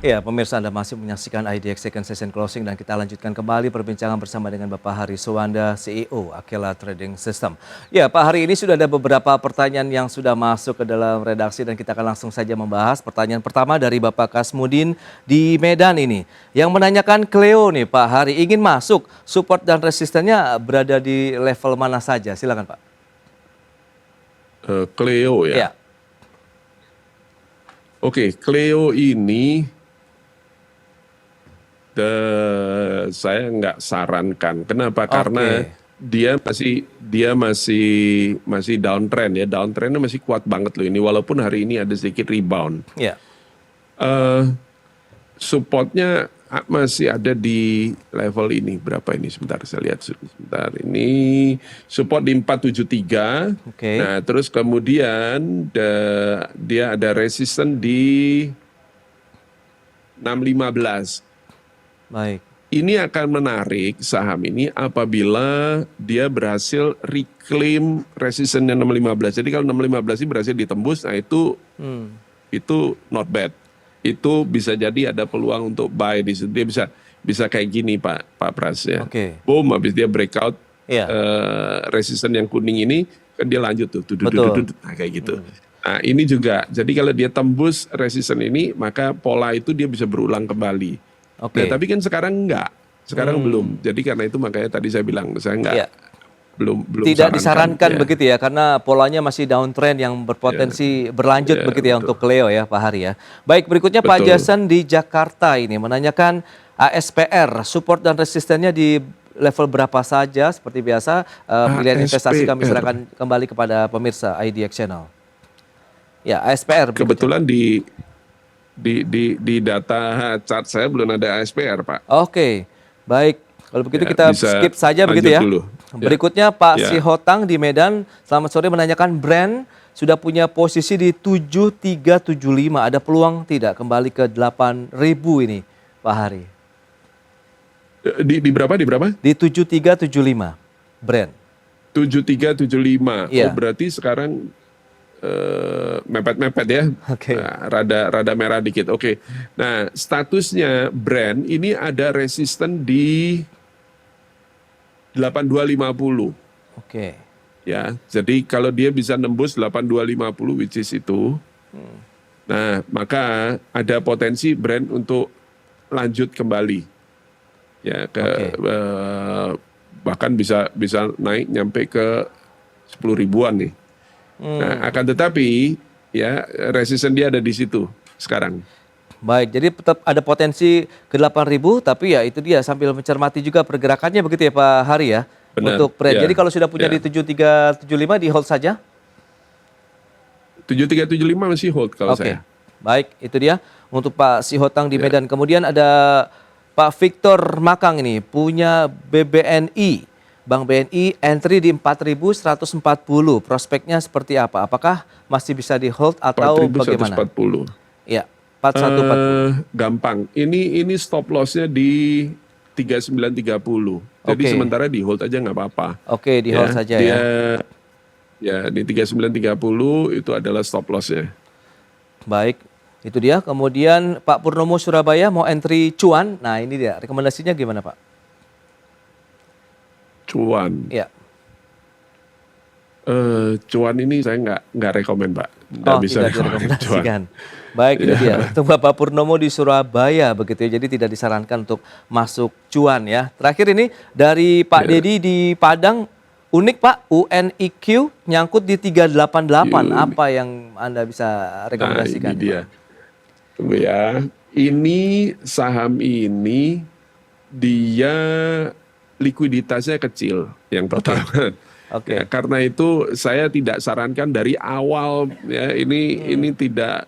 Ya, pemirsa Anda masih menyaksikan IDX Second Session Closing dan kita lanjutkan kembali perbincangan bersama dengan Bapak Hari Suwanda, CEO Akela Trading System. Ya, Pak Hari, ini sudah ada beberapa pertanyaan yang sudah masuk ke dalam redaksi dan kita akan langsung saja membahas. Pertanyaan pertama dari Bapak Kasmudin di Medan ini, yang menanyakan Cleo nih Pak Hari, ingin masuk, support dan resistennya berada di level mana saja? Silakan Pak. Cleo ya. Ya. Oke, Cleo ini saya nggak sarankan. Kenapa? Karena dia masih downtrend ya. Downtrendnya masih kuat banget loh ini. Walaupun hari ini ada sedikit rebound. Ya. Supportnya masih ada di level ini. Berapa ini? Sebentar saya lihat. Sebentar ini support di 473. Oke. Nah terus kemudian dia ada resisten di 615. Baik. Ini akan menarik saham ini apabila dia berhasil reclaim resistennya 615. Jadi kalau 615 ini berhasil ditembus, nah itu not bad. Itu bisa jadi ada peluang untuk buy di situ. Dia bisa kayak gini Pak Pras ya. Oke. Boom, habis dia breakout Iya. resisten yang kuning ini kan dia lanjut tuh, Betul. nah, kayak gitu. Nah ini juga, jadi kalau dia tembus resisten ini maka pola itu dia bisa berulang kembali. Oke. Nah, tapi kan sekarang enggak, sekarang belum. Jadi karena itu makanya tadi saya bilang saya enggak, Iya. belum Tidak disarankan ya. begitu ya, karena polanya masih downtrend yang berpotensi berlanjut begitu ya untuk Cleo ya Pak Hari ya. Baik, berikutnya Pak Jason di Jakarta ini menanyakan ASPR, support dan resistennya di level berapa saja? Seperti biasa, pilihan investasi kami serahkan kembali kepada pemirsa IDX Channel. Ya, ASPR. Kebetulan di data chart saya belum ada ASPR Pak. Oke, baik. Kalau begitu Ya, kita skip saja begitu ya. dulu. Berikutnya Pak Ya. Sihotang di Medan, selamat sore, menanyakan brand sudah punya posisi di 7375. Ada peluang tidak kembali ke 8.000 ini Pak Hari? Di berapa? Di berapa? Di 7375 brand. 7375. Iya. Oh berarti sekarang mepet-mepet ya. Oke. Nah, rada merah dikit. Oke. Nah, statusnya brand ini ada resisten di 8250. Oke. Ya. Jadi kalau dia bisa nembus 8250 which is itu. Nah, maka ada potensi brand untuk lanjut kembali. Ya, bahkan bisa naik nyampe ke 10 ribuan nih. Nah, akan tetapi ya resisten dia ada di situ sekarang. Baik, jadi tetap ada potensi ke 8.000, tapi ya itu dia sambil mencermati juga pergerakannya begitu ya Pak Hari ya. Benar, untuk brand. ya, Jadi kalau sudah punya ya. di 7375 di hold saja. 7375 masih hold kalau saya. Baik, itu dia untuk Pak Sihotang di Medan. Kemudian ada Pak Victor Makang ini punya BBNI. Bank BNI entry di 4.140. Prospeknya seperti apa? Apakah masih bisa di hold atau bagaimana? 4.140. Ya, 4140. Gampang. Ini stop lossnya di 3930. Jadi sementara di hold aja nggak apa-apa. Oke, di hold saja ya. Ya, di 3930 itu adalah stop lossnya. Baik, itu dia. Kemudian Pak Purnomo Surabaya mau entry cuan. Nah ini dia, rekomendasinya gimana Pak? Cuan. Ya. Cuan ini saya nggak rekomen Pak. Nggak bisa tidak direkomendasikan. Baik, itu dia. Untuk Bapak Purnomo di Surabaya begitu ya. Jadi tidak disarankan untuk masuk cuan ya. Terakhir ini dari Pak Dedi di Padang. Unik Pak, UNIQ nyangkut di 388. Apa yang Anda bisa rekomendasikan? Nah, ini dia. Tunggu ya. Ini saham ini dia likuiditasnya kecil yang pertama. Oke. Ya, karena itu saya tidak sarankan dari awal ya ini tidak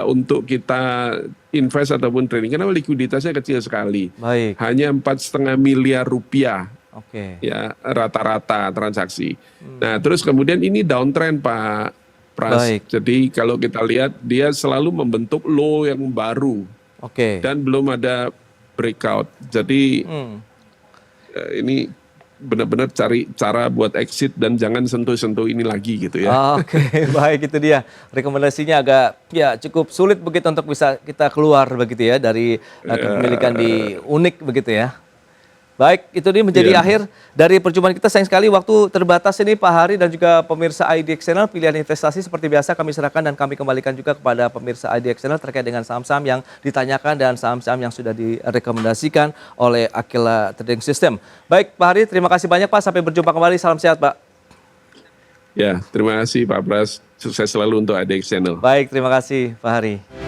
untuk kita invest ataupun trading karena likuiditasnya kecil sekali. Baik. Hanya 4,5 miliar rupiah. Oke. Ya, rata-rata transaksi. Nah, terus kemudian ini downtrend Pak Pras. Baik. Jadi kalau kita lihat dia selalu membentuk low yang baru. Oke. Dan belum ada breakout. Jadi ini benar-benar cari cara buat exit dan jangan sentuh-sentuh ini lagi gitu ya. Oke, baik itu dia. Rekomendasinya agak ya cukup sulit begitu untuk bisa kita keluar begitu ya dari kepemilikan di Unik begitu ya. Baik, itu dia menjadi Iya. akhir dari perjumpaan kita. Sayang sekali waktu terbatas ini Pak Hari dan juga pemirsa IDX Channel. Pilihan investasi seperti biasa kami serahkan dan kami kembalikan juga kepada pemirsa IDX Channel terkait dengan saham-saham yang ditanyakan dan saham-saham yang sudah direkomendasikan oleh Aquila Trading System. Baik Pak Hari, terima kasih banyak Pak. Sampai berjumpa kembali. Salam sehat Pak. Ya, terima kasih Pak Pras. Sukses selalu untuk IDX Channel. Baik, terima kasih Pak Hari.